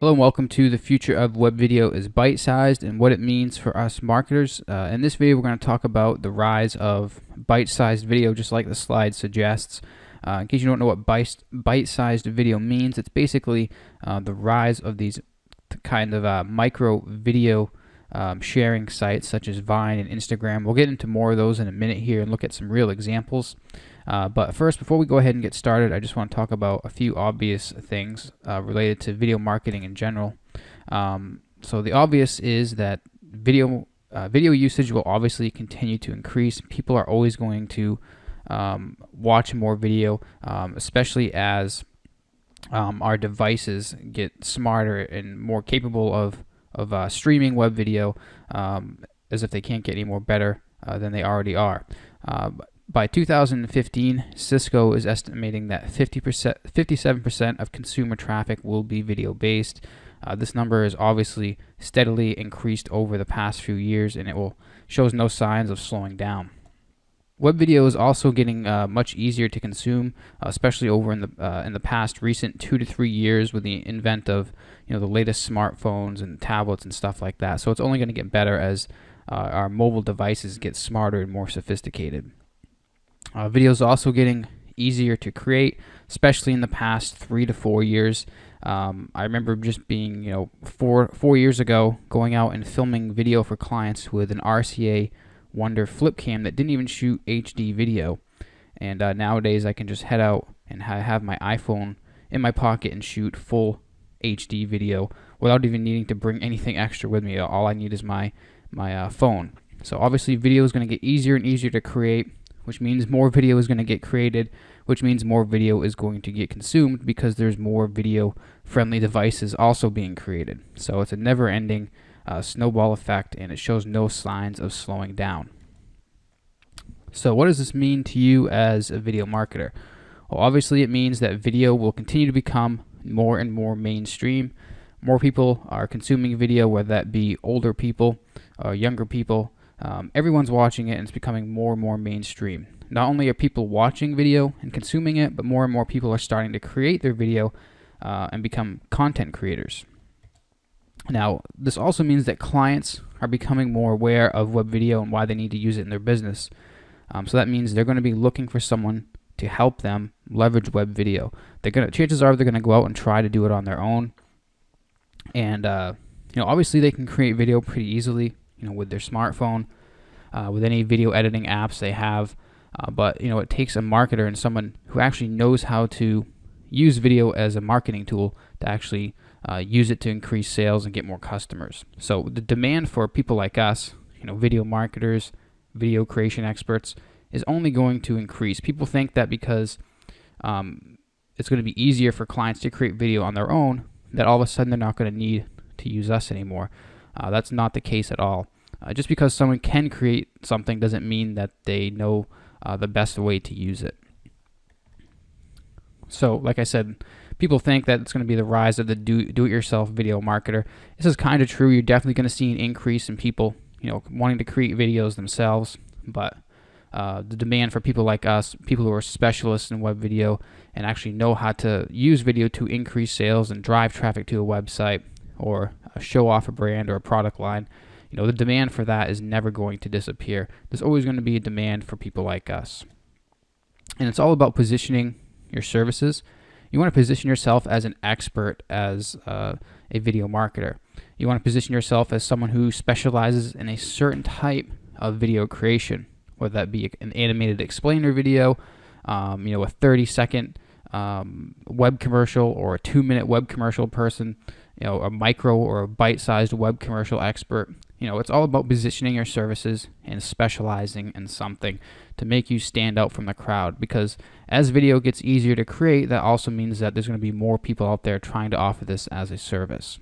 Hello and welcome to The Future of Web Video is Bite-Sized and what it means for us marketers. In this video, we're going to talk about the rise of bite-sized video, just like the slide suggests. In case you don't know what bite-sized video means, it's basically the rise of these kind of micro video sharing sites such as Vine and Instagram. We'll get into more of those in a minute here and look at some real examples. But first, before we go ahead and get started, I just want to talk about a few obvious things related to video marketing in general. So the obvious is that video usage will obviously continue to increase. People are always going to watch more video, especially as our devices get smarter and more capable of streaming web video, as if they can't get any more better than they already are. By 2015, Cisco is estimating that 57% of consumer traffic will be video-based. This number is obviously steadily increased over the past few years, and shows no signs of slowing down. Web video is also getting much easier to consume, especially over in the past recent 2 to 3 years with the invent of the latest smartphones and tablets and stuff like that. So it's only going to get better as our mobile devices get smarter and more sophisticated. Video is also getting easier to create, especially in the past 3 to 4 years. I remember just being, 4 years ago, going out and filming video for clients with an RCA Wonder flip cam that didn't even shoot HD video. And nowadays, I can just head out and have my iPhone in my pocket and shoot full HD video without even needing to bring anything extra with me. All I need is my phone. So obviously, video is going to get easier and easier to create, which means more video is going to get created, which means more video is going to get consumed because there's more video-friendly devices also being created. So it's a never-ending snowball effect, and it shows no signs of slowing down. So what does this mean to you as a video marketer? Well, obviously it means that video will continue to become more and more mainstream. More people are consuming video, whether that be older people or younger people. Everyone's watching it, and it's becoming more and more mainstream. Not only are people watching video and consuming it, but more and more people are starting to create their video and become content creators. Now, this also means that clients are becoming more aware of web video and why they need to use it in their business. So that means they're going to be looking for someone to help them leverage web video. Chances are they're going to go out and try to do it on their own. And obviously they can create video pretty easily, with their smartphone, with any video editing apps they have. But it takes a marketer and someone who actually knows how to use video as a marketing tool to actually use it to increase sales and get more customers. So the demand for people like us, video marketers, video creation experts, is only going to increase. People think that because it's going to be easier for clients to create video on their own, that all of a sudden they're not going to need to use us anymore. That's not the case at all. Just because someone can create something doesn't mean that they know the best way to use it. So, like I said, people think that it's going to be the rise of the do-it-yourself video marketer. This is kind of true. You're definitely going to see an increase in people, wanting to create videos themselves. But the demand for people like us, people who are specialists in web video and actually know how to use video to increase sales and drive traffic to a website or show off a brand or a product line, the demand for that is never going to disappear. There's always going to be a demand for people like us. And it's all about positioning your services. You want to position yourself as an expert as a video marketer. You want to position yourself as someone who specializes in a certain type of video creation, whether that be an animated explainer video, a 30-second web commercial or a 2-minute web commercial person, a micro or a bite-sized web commercial expert. It's all about positioning your services and specializing in something to make you stand out from the crowd, because as video gets easier to create, that also means that there's going to be more people out there trying to offer this as a service.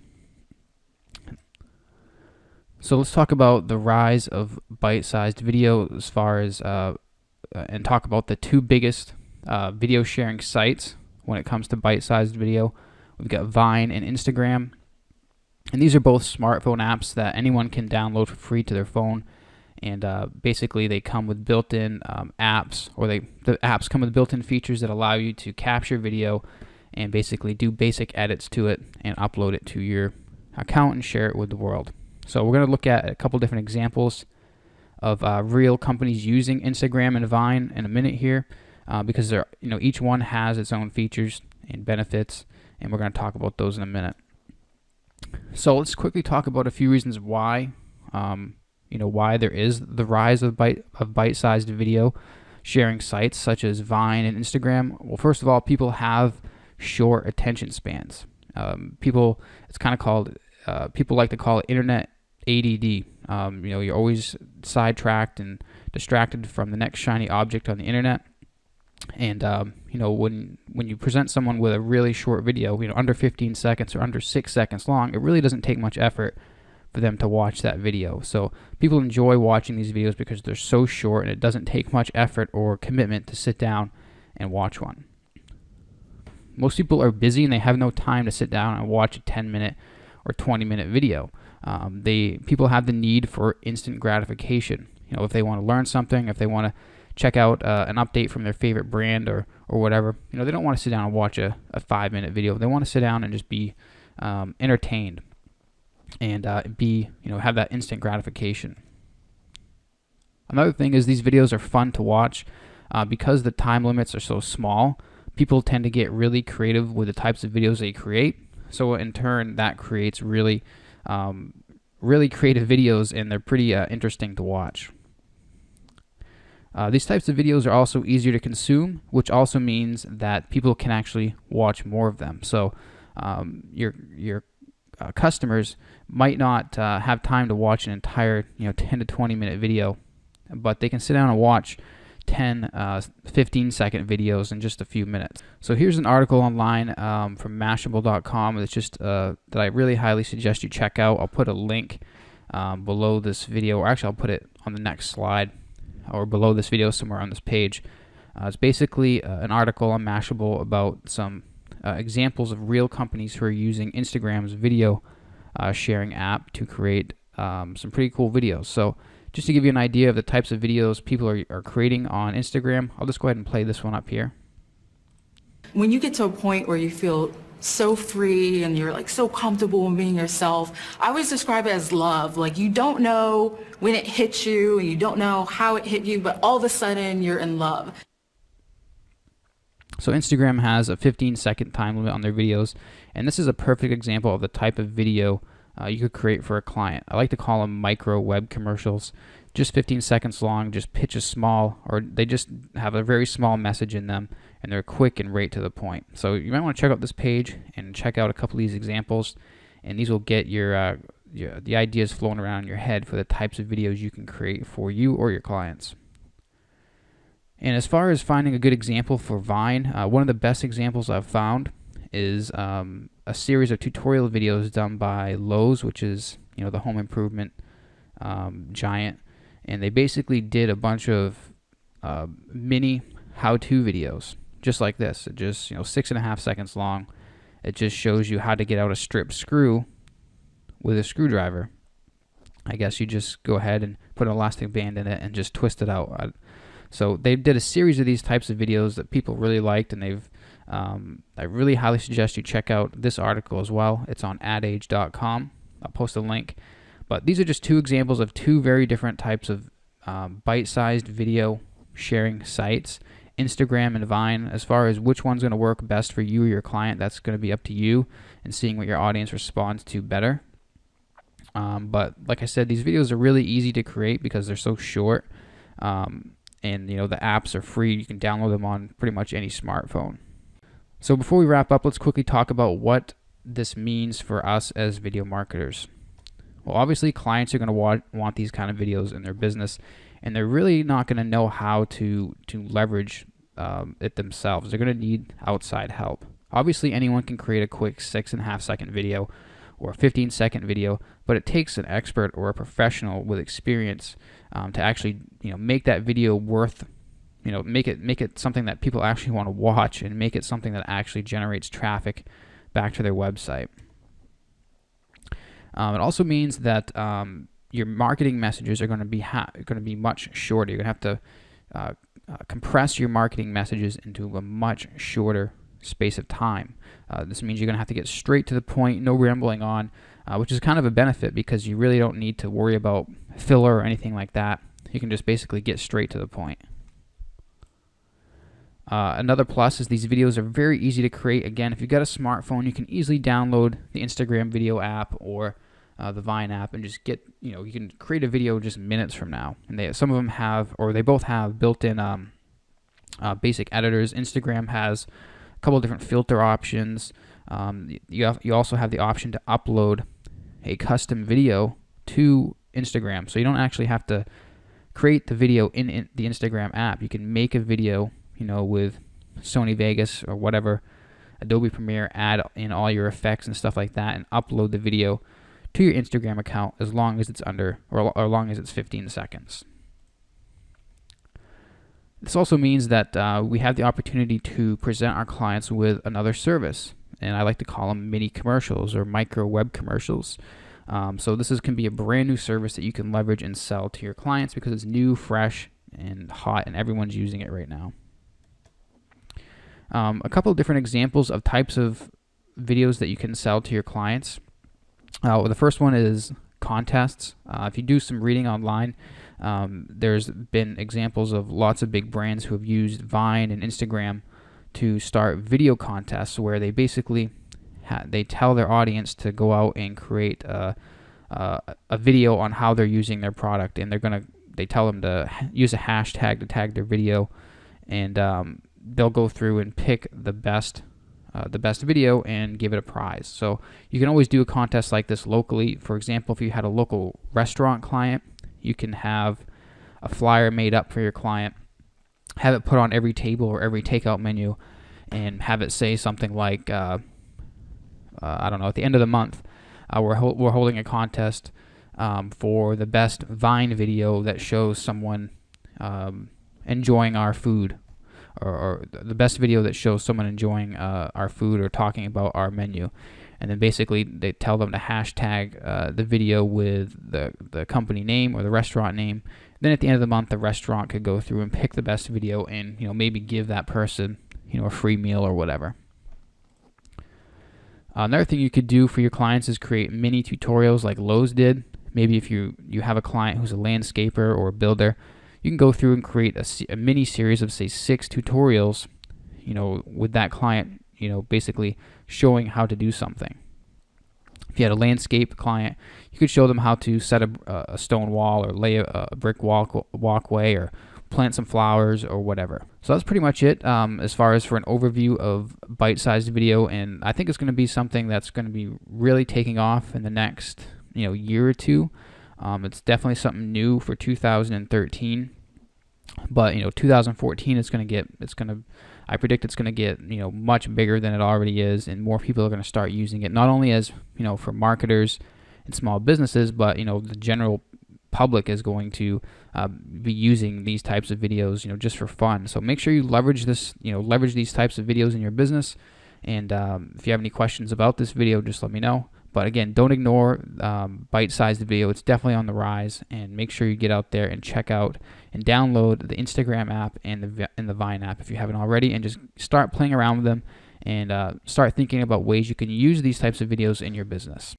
So let's talk about the rise of bite-sized video as far as and talk about the two biggest video sharing sites when it comes to bite-sized video. We've got Vine and Instagram. And these are both smartphone apps that anyone can download for free to their phone. And basically, they come with built-in apps, or the apps come with built-in features that allow you to capture video and basically do basic edits to it and upload it to your account and share it with the world. So we're going to look at a couple different examples of real companies using Instagram and Vine in a minute here, because they're, each one has its own features and benefits, and we're going to talk about those in a minute. So let's quickly talk about a few reasons why, why there is the rise of bite-sized video sharing sites such as Vine and Instagram. Well, first of all, people have short attention spans. People like to call it internet ADD. You're always sidetracked and distracted from the next shiny object on the internet. And when you present someone with a really short video, under 15 seconds or under 6 seconds long, it really doesn't take much effort for them to watch that video. So people enjoy watching these videos because they're so short and it doesn't take much effort or commitment to sit down and watch one. Most people are busy and they have no time to sit down and watch a 10-minute or 20-minute video. People have the need for instant gratification. If they want to learn something, if they want to check out an update from their favorite brand or whatever, they don't want to sit down and watch a 5-minute video. They want to sit down and just be entertained and have that instant gratification. Another thing is these videos are fun to watch because the time limits are so small. People tend to get really creative with the types of videos they create. So in turn, that creates really creative videos, and they're pretty interesting to watch. These types of videos are also easier to consume, which also means that people can actually watch more of them. So your customers might not have time to watch an entire 10 to 20 minute video, but they can sit down and watch 10, 15-second videos in just a few minutes. So here's an article online from Mashable.com. It's just that I really highly suggest you check out. I'll put a link below this video, or actually I'll put it on the next slide or below this video somewhere on this page. It's basically an article on Mashable about some examples of real companies who are using Instagram's video sharing app to create some pretty cool videos. So just to give you an idea of the types of videos people are creating on Instagram, I'll just go ahead and play this one up here. When you get to a point where you feel so free and you're like so comfortable in being yourself, I always describe it as love. Like, you don't know when it hits you and you don't know how it hit you, but all of a sudden you're in love. So Instagram has a 15-second time limit on their videos, and this is a perfect example of the type of video you could create for a client. I like to call them micro web commercials, just 15 seconds long, just pitch a small, or they just have a very small message in them, and they're quick and right to the point. So you might want to check out this page and check out a couple of these examples, and these will get the ideas flowing around in your head for the types of videos you can create for you or your clients. And as far as finding a good example for Vine, one of the best examples I've found is a series of tutorial videos done by Lowe's, which is the home improvement giant, and they basically did a bunch of mini how-to videos just like this. It just 6.5 seconds long. It just shows you how to get out a strip screw with a screwdriver. I guess you just go ahead and put an elastic band in it and just twist it out. So they did a series of these types of videos that people really liked, and I really highly suggest you check out this article as well. It's on adage.com. I'll post a link. But these are just two examples of two very different types of bite-sized video sharing sites, Instagram and Vine. As far as which one's going to work best for you or your client, that's going to be up to you and seeing what your audience responds to better. But like I said, these videos are really easy to create because they're so short. And the apps are free. You can download them on pretty much any smartphone. So before we wrap up, let's quickly talk about what this means for us as video marketers. Well, obviously clients are going to want these kind of videos in their business, and they're really not going to know how to leverage it themselves. They're going to need outside help. Obviously anyone can create a quick 6.5 second video or a 15-second video, but it takes an expert or a professional with experience to actually make that video worth, make it something that people actually want to watch, and make it something that actually generates traffic back to their website. It also means that your marketing messages are going to be much shorter. You're going to have to compress your marketing messages into a much shorter space of time. This means you're going to have to get straight to the point, no rambling on, which is kind of a benefit because you really don't need to worry about filler or anything like that. You can just basically get straight to the point. Another plus is these videos are very easy to create. Again, if you've got a smartphone, you can easily download the Instagram video app or the Vine app and just get, you can create a video just minutes from now. And some of them have, or they both have built-in basic editors. Instagram has a couple of different filter options. You also have the option to upload a custom video to Instagram, so you don't actually have to create the video in the Instagram app. You can make a video, with Sony Vegas or whatever, Adobe Premiere, add in all your effects and stuff like that, and upload the video to your Instagram account as long as it's or long as it's 15 seconds. This also means that we have the opportunity to present our clients with another service, and I like to call them mini commercials or micro web commercials. So this can be a brand new service that you can leverage and sell to your clients because it's new, fresh, and hot, and everyone's using it right now. A couple of different examples of types of videos that you can sell to your clients. The first one is contests. If you do some reading online, there's been examples of lots of big brands who have used Vine and Instagram to start video contests where they basically they tell their audience to go out and create a video on how they're using their product, and they tell them to use a hashtag to tag their video, and they'll go through and pick the best video and give it a prize. So you can always do a contest like this locally. For example, if you had a local restaurant client, you can have a flyer made up for your client, have it put on every table or every takeout menu, and have it say something like, I don't know, at the end of the month, we're holding a contest for the best Vine video that shows someone enjoying our food, or the best video that shows someone enjoying our food or talking about our menu. And then basically they tell them to hashtag the video with the company name or the restaurant name. Then at the end of the month, the restaurant could go through and pick the best video and maybe give that person a free meal or whatever. Another thing you could do for your clients is create mini tutorials like Lowe's did. Maybe if you have a client who's a landscaper or a builder, you can go through and create a mini series of, say, 6 tutorials, with that client, basically showing how to do something. If you had a landscape client, you could show them how to set a stone wall or lay a brick walkway or plant some flowers or whatever. So that's pretty much it as far as for an overview of bite-sized video, and I think it's going to be something that's going to be really taking off in the next year or two. It's definitely something new for 2013, but 2014 I predict it's going to get much bigger than it already is, and more people are going to start using it, not only as for marketers and small businesses, but the general public is going to be using these types of videos just for fun. So make sure you leverage this, leverage these types of videos in your business. And if you have any questions about this video, just let me know. But again, don't ignore bite-sized video. It's definitely on the rise, and make sure you get out there and check out and download the Instagram app and the Vine app if you haven't already, and just start playing around with them and start thinking about ways you can use these types of videos in your business.